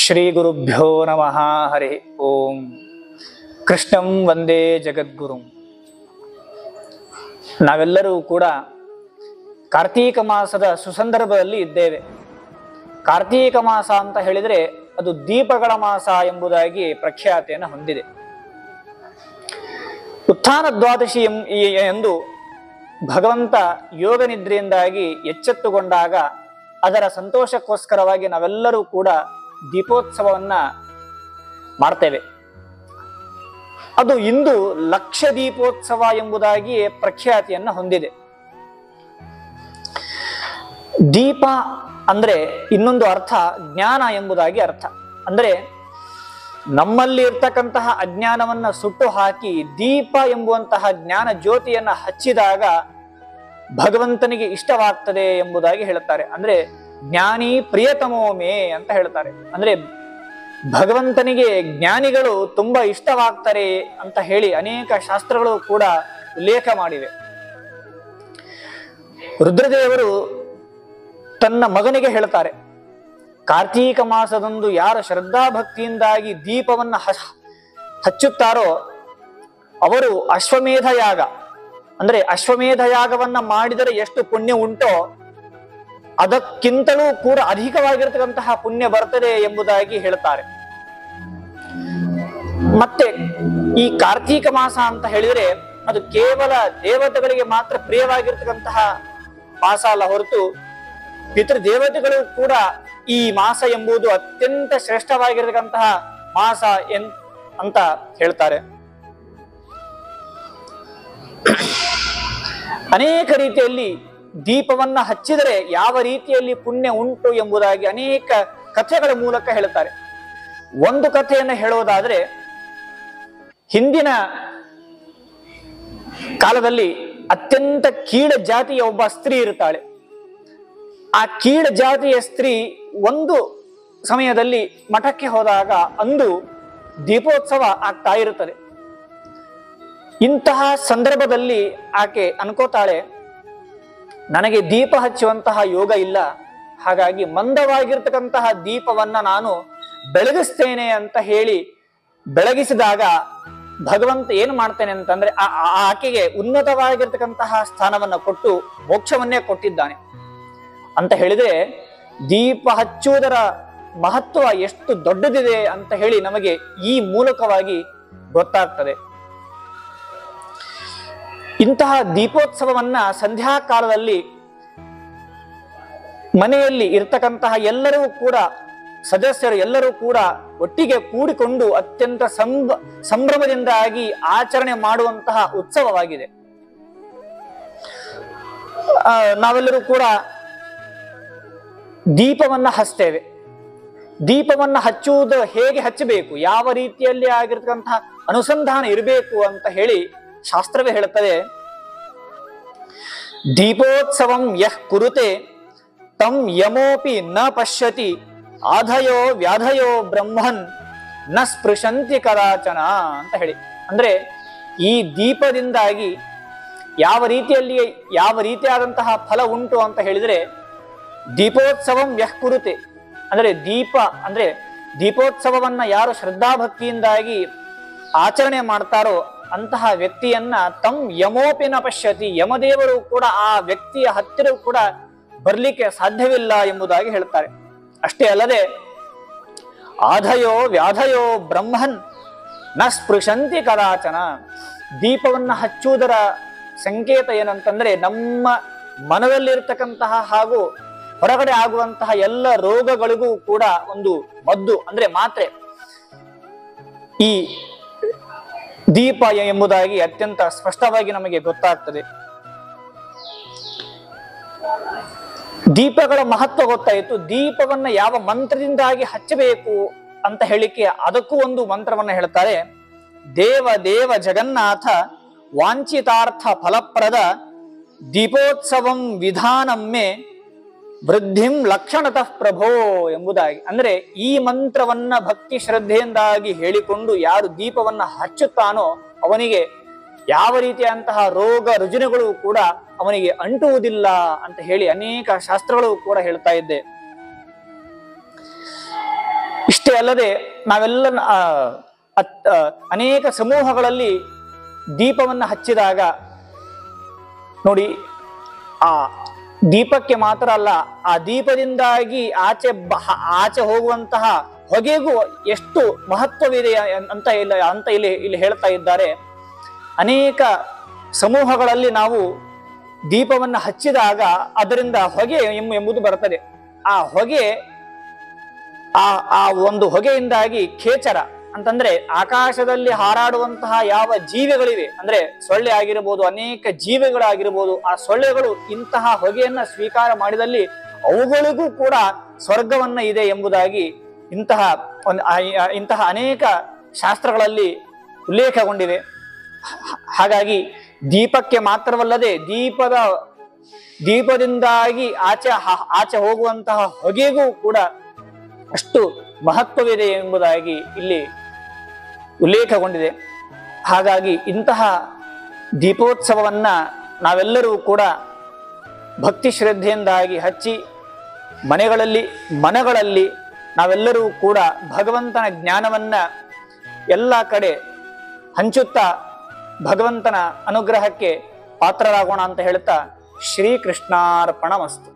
ಶ್ರೀ ಗುರುಭ್ಯೋ ನಮಃ. ಹರಿ ಓಂ. ಕೃಷ್ಣಂ ವಂದೇ ಜಗದ್ಗುರುಂ. ನಾವೆಲ್ಲರೂ ಕೂಡ ಕಾರ್ತೀಕ ಮಾಸದ ಸುಸಂದರ್ಭದಲ್ಲಿ ಇದ್ದೇವೆ. ಕಾರ್ತೀಕ ಮಾಸ ಅಂತ ಹೇಳಿದರೆ ಅದು ದೀಪಗಳ ಮಾಸ ಎಂಬುದಾಗಿ ಪ್ರಖ್ಯಾತಿಯನ್ನು ಹೊಂದಿದೆ. ಉತ್ಥಾನ ದ್ವಾದಶಿ ಎಂದು ಭಗವಂತ ಯೋಗ ನಿದ್ರೆಯಿಂದಾಗಿ ಎಚ್ಚೆತ್ತುಕೊಂಡಾಗ ಅದರ ಸಂತೋಷಕ್ಕೋಸ್ಕರವಾಗಿ ನಾವೆಲ್ಲರೂ ಕೂಡ ದೀಪೋತ್ಸವವನ್ನ ಮಾಡ್ತೇವೆ. ಅದು ಇಂದು ಲಕ್ಷ ದೀಪೋತ್ಸವ ಎಂಬುದಾಗಿ ಪ್ರಖ್ಯಾತಿಯನ್ನು ಹೊಂದಿದೆ. ದೀಪ ಅಂದ್ರೆ ಇನ್ನೊಂದು ಅರ್ಥ ಜ್ಞಾನ ಎಂಬುದಾಗಿ ಅರ್ಥ. ಅಂದ್ರೆ ನಮ್ಮಲ್ಲಿ ಇರ್ತಕ್ಕಂತಹ ಅಜ್ಞಾನವನ್ನ ಸುಟ್ಟು ಹಾಕಿ ದೀಪ ಎಂಬುವಂತಹ ಜ್ಞಾನ ಜ್ಯೋತಿಯನ್ನ ಹಚ್ಚಿದಾಗ ಭಗವಂತನಿಗೆ ಇಷ್ಟವಾಗ್ತದೆ ಎಂಬುದಾಗಿ ಹೇಳುತ್ತಾರೆ. ಅಂದ್ರೆ ಜ್ಞಾನಿ ಪ್ರಿಯತಮೋ ಮೇ ಅಂತ ಹೇಳ್ತಾರೆ. ಅಂದ್ರೆ ಭಗವಂತನಿಗೆ ಜ್ಞಾನಿಗಳು ತುಂಬಾ ಇಷ್ಟವಾಗ್ತಾರೆ ಅಂತ ಹೇಳಿ ಅನೇಕ ಶಾಸ್ತ್ರಗಳು ಕೂಡ ಉಲ್ಲೇಖ ಮಾಡಿವೆ. ರುದ್ರದೇವರು ತನ್ನ ಮಗನಿಗೆ ಹೇಳ್ತಾರೆ, ಕಾರ್ತೀಕ ಮಾಸದಂದು ಯಾರು ಶ್ರದ್ಧಾಭಕ್ತಿಯಿಂದಾಗಿ ದೀಪವನ್ನ ಹಚ್ಚುತ್ತಾರೋ ಅವರು ಅಶ್ವಮೇಧ ಯಾಗ, ಅಂದ್ರೆ ಅಶ್ವಮೇಧ ಯಾಗವನ್ನ ಮಾಡಿದರೆ ಎಷ್ಟು ಪುಣ್ಯ ಉಂಟೋ ಅದಕ್ಕಿಂತಲೂ ಕೂಡ ಅಧಿಕವಾಗಿರ್ತಕ್ಕಂತಹ ಪುಣ್ಯ ಬರ್ತದೆ ಎಂಬುದಾಗಿ ಹೇಳ್ತಾರೆ. ಮತ್ತೆ ಈ ಕಾರ್ತೀಕ ಮಾಸ ಅಂತ ಹೇಳಿದ್ರೆ ಅದು ಕೇವಲ ದೇವತೆಗಳಿಗೆ ಮಾತ್ರ ಪ್ರಿಯವಾಗಿರ್ತಕ್ಕಂತಹ ಮಾಸ ಅಲ್ಲ ಹೊರತು ಪಿತೃದೇವತೆಗಳು ಕೂಡ ಈ ಮಾಸ ಎಂಬುದು ಅತ್ಯಂತ ಶ್ರೇಷ್ಠವಾಗಿರ್ತಕ್ಕಂತಹ ಮಾಸ ಅಂತ ಹೇಳ್ತಾರೆ. ಅನೇಕ ರೀತಿಯಲ್ಲಿ ದೀಪವನ್ನ ಹಚ್ಚಿದರೆ ಯಾವ ರೀತಿಯಲ್ಲಿ ಪುಣ್ಯ ಉಂಟು ಎಂಬುದಾಗಿ ಅನೇಕ ಕಥೆಗಳ ಮೂಲಕ ಹೇಳುತ್ತಾರೆ. ಒಂದು ಕಥೆಯನ್ನು ಹೇಳುವುದಾದ್ರೆ, ಹಿಂದಿನ ಕಾಲದಲ್ಲಿ ಅತ್ಯಂತ ಕೀಳ ಜಾತಿಯ ಒಬ್ಬ ಸ್ತ್ರೀ ಇರುತ್ತಾಳೆ. ಆ ಕೀಳ ಜಾತಿಯ ಸ್ತ್ರೀ ಒಂದು ಸಮಯದಲ್ಲಿ ಮಠಕ್ಕೆ ಹೋದಾಗ ಅಂದು ದೀಪೋತ್ಸವ ಆಗ್ತಾ ಇರುತ್ತದೆ. ಇಂತಹ ಸಂದರ್ಭದಲ್ಲಿ ಆಕೆ ಅನ್ಕೋತಾಳೆ, ನನಗೆ ದೀಪ ಹಚ್ಚುವಂತಹ ಯೋಗ ಇಲ್ಲ, ಹಾಗಾಗಿ ಮಂದವಾಗಿರ್ತಕ್ಕಂತಹ ದೀಪವನ್ನ ನಾನು ಬೆಳಗಿಸ್ತೇನೆ ಅಂತ ಹೇಳಿ ಬೆಳಗಿಸಿದಾಗ ಭಗವಂತ ಏನು ಮಾಡ್ತೇನೆ ಅಂತಂದ್ರೆ ಆಕೆಗೆ ಉನ್ನತವಾಗಿರ್ತಕ್ಕಂತಹ ಸ್ಥಾನವನ್ನ ಕೊಟ್ಟು ಮೋಕ್ಷವನ್ನೇ ಕೊಟ್ಟಿದ್ದಾನೆ ಅಂತ ಹೇಳಿದ್ರೆ ದೀಪ ಹಚ್ಚುವುದರ ಮಹತ್ವ ಎಷ್ಟು ದೊಡ್ಡದಿದೆ ಅಂತ ಹೇಳಿ ನಮಗೆ ಈ ಮೂಲಕವಾಗಿ ಗೊತ್ತಾಗ್ತದೆ. ಇಂತಹ ದೀಪೋತ್ಸವವನ್ನ ಸಂಧ್ಯಾ ಕಾಲದಲ್ಲಿ ಮನೆಯಲ್ಲಿ ಇರ್ತಕ್ಕಂತಹ ಎಲ್ಲರೂ ಕೂಡ ಸದಸ್ಯರು ಎಲ್ಲರೂ ಕೂಡ ಒಟ್ಟಿಗೆ ಕೂಡಿಕೊಂಡು ಅತ್ಯಂತ ಸಂಭ್ರಮದಿಂದಾಗಿ ಆಚರಣೆ ಮಾಡುವಂತಹ ಉತ್ಸವವಾಗಿದೆ. ನಾವೆಲ್ಲರೂ ಕೂಡ ದೀಪವನ್ನ ಹಚ್ತೇವೆ. ದೀಪವನ್ನ ಹಚ್ಚುವುದು ಹೇಗೆ ಹಚ್ಚಬೇಕು, ಯಾವ ರೀತಿಯಲ್ಲಿ ಆಗಿರ್ತಕ್ಕಂತಹ ಅನುಸಂಧಾನ ಇರಬೇಕು ಅಂತ ಹೇಳಿ ಶಾಸ್ತ್ರವೇ ಹೇಳುತ್ತದೆ. ದೀಪೋತ್ಸವಂ ಯಃ ಕುರುತೆ ತಂ ಯಮೋಪಿ ನ ಪಶ್ಯತಿ ಆಧಯೋ ವ್ಯಾಧಯೋ ಬ್ರಹ್ಮನ್ ನ ಸ್ಪೃಶಂತಿ ಕದಾಚನ ಅಂತ ಹೇಳಿ. ಅಂದ್ರೆ ಈ ದೀಪದಿಂದಾಗಿ ಯಾವ ರೀತಿಯಾದಂತಹ ಫಲ ಉಂಟು ಅಂತ ಹೇಳಿದ್ರೆ, ದೀಪೋತ್ಸವಂ ಯಃ ಕುರುತೆ ಅಂದ್ರೆ ದೀಪೋತ್ಸವವನ್ನ ಯಾರು ಶ್ರದ್ಧಾಭಕ್ತಿಯಿಂದಾಗಿ ಆಚರಣೆ ಮಾಡ್ತಾರೋ ಅಂತಹ ವ್ಯಕ್ತಿಯನ್ನ ತಂ ಯಮೋಪಿ ನ ಪಶ್ಯತಿ, ಯಮದೇವರು ಕೂಡ ಆ ವ್ಯಕ್ತಿಯ ಹತ್ತಿರ ಕೂಡ ಬರ್ಲಿಕ್ಕೆ ಸಾಧ್ಯವಿಲ್ಲ ಎಂಬುದಾಗಿ ಹೇಳ್ತಾರೆ. ಅಷ್ಟೇ ಅಲ್ಲದೆ ಆಧಯೋ ವ್ಯಾಧಯೋ ಬ್ರಹ್ಮನ್ ನ ಸ್ಪೃಶಂತಿ ಕದಾಚನ, ದೀಪವನ್ನ ಹಚ್ಚುವುದರ ಸಂಕೇತ ಏನಂತಂದ್ರೆ ನಮ್ಮ ಮನದಲ್ಲಿರ್ತಕ್ಕಂತಹ ಹಾಗೂ ಹೊರಗಡೆ ಆಗುವಂತಹ ಎಲ್ಲ ರೋಗಗಳಿಗೂ ಕೂಡ ಒಂದು ಮದ್ದು ಅಂದ್ರೆ ಮಾತ್ರೆ ಈ ದೀಪ ಎಂಬುದಾಗಿ ಅತ್ಯಂತ ಸ್ಪಷ್ಟವಾಗಿ ನಮಗೆ ಗೊತ್ತಾಗ್ತದೆ. ದೀಪಗಳ ಮಹತ್ವ ಗೊತ್ತಾಯಿತು. ದೀಪವನ್ನ ಯಾವ ಮಂತ್ರದಿಂದಾಗಿ ಹಚ್ಚಬೇಕು ಅಂತ ಹೇಳಿಕೆ ಅದಕ್ಕೂ ಒಂದು ಮಂತ್ರವನ್ನ ಹೇಳ್ತಾರೆ. ದೇವ ದೇವ ಜಗನ್ನಾಥ ವಾಂಛಿತಾರ್ಥ ಫಲಪ್ರದ ದೀಪೋತ್ಸವಂ ವಿಧಾನಮ್ಮೆ ವೃದ್ಧಿಂ ಲಕ್ಷಣತಃ ಪ್ರಭೋ ಎಂಬುದಾಗಿ. ಅಂದ್ರೆ ಈ ಮಂತ್ರವನ್ನ ಭಕ್ತಿ ಶ್ರದ್ಧೆಯಿಂದಾಗಿ ಹೇಳಿಕೊಂಡು ಯಾರು ದೀಪವನ್ನ ಹಚ್ಚುತ್ತಾನೋ ಅವನಿಗೆ ಯಾವ ರೀತಿಯಂತಹ ರೋಗ ರುಜಿನಗಳು ಕೂಡ ಅವನಿಗೆ ಅಂಟುವುದಿಲ್ಲ ಅಂತ ಹೇಳಿ ಅನೇಕ ಶಾಸ್ತ್ರಗಳು ಕೂಡ ಹೇಳ್ತಾ ಇದ್ದೆ. ಇಷ್ಟೇ ಅಲ್ಲದೆ ನಾವೆಲ್ಲ ಅನೇಕ ಸಮೂಹಗಳಲ್ಲಿ ದೀಪವನ್ನು ಹಚ್ಚಿದಾಗ ನೋಡಿ, ಆ ದೀಪಕ್ಕೆ ಮಾತ್ರ ಅಲ್ಲ, ಆ ದೀಪದಿಂದಾಗಿ ಆಚೆ ಹೋಗುವಂತಹ ಹೊಗೆಗೂ ಎಷ್ಟು ಮಹತ್ವವಿದೆ ಅಂತ ಇಲ್ಲಿ ಹೇಳ್ತಾ ಇದ್ದಾರೆ. ಅನೇಕ ಸಮೂಹಗಳಲ್ಲಿ ನಾವು ದೀಪವನ್ನು ಹಚ್ಚಿದಾಗ ಅದರಿಂದ ಹೊಗೆ ಎಂಬುದು ಬರ್ತದೆ. ಆ ಹೊಗೆ ಆ ಒಂದು ಹೊಗೆಯಿಂದಾಗಿ ಖೇಚರ ಅಂತಂದ್ರೆ ಆಕಾಶದಲ್ಲಿ ಹಾರಾಡುವಂತಹ ಯಾವ ಜೀವಿಗಳಿವೆ, ಅಂದ್ರೆ ಸೊಳ್ಳೆ ಆಗಿರಬಹುದು, ಅನೇಕ ಜೀವಿಗಳಾಗಿರ್ಬೋದು, ಆ ಸೊಳ್ಳೆಗಳು ಇಂತಹ ಹೊಗೆಯನ್ನ ಸ್ವೀಕಾರ ಮಾಡಿದಲ್ಲಿ ಅವುಗಳಿಗೂ ಕೂಡ ಸ್ವರ್ಗವನ್ನ ಇದೆ ಎಂಬುದಾಗಿ ಇಂತಹ ಅನೇಕ ಶಾಸ್ತ್ರಗಳಲ್ಲಿ ಉಲ್ಲೇಖಗೊಂಡಿವೆ. ಹಾಗಾಗಿ ದೀಪಕ್ಕೆ ಮಾತ್ರವಲ್ಲದೆ ದೀಪದಿಂದಾಗಿ ಆಚೆ ಹೋಗುವಂತಹ ಹೊಗೆಗೂ ಕೂಡ ಅಷ್ಟು ಮಹತ್ವವಿದೆ ಎಂಬುದಾಗಿ ಇಲ್ಲಿ ಉಲ್ಲೇಖಗೊಂಡಿದೆ. ಹಾಗಾಗಿ ಇಂತಹ ದೀಪೋತ್ಸವವನ್ನ ನಾವೆಲ್ಲರೂ ಕೂಡ ಭಕ್ತಿ ಶ್ರದ್ಧೆಯಿಂದಾಗಿ ಹಚ್ಚಿ ಮನೆಗಳಲ್ಲಿ ನಾವೆಲ್ಲರೂ ಕೂಡ ಭಗವಂತನ ಜ್ಞಾನವನ್ನ ಎಲ್ಲ ಕಡೆ ಹಂಚುತ್ತಾ ಭಗವಂತನ ಅನುಗ್ರಹಕ್ಕೆ ಪಾತ್ರರಾಗೋಣ ಅಂತ ಹೇಳ್ತಾ ಶ್ರೀಕೃಷ್ಣಾರ್ಪಣಮಸ್ತು.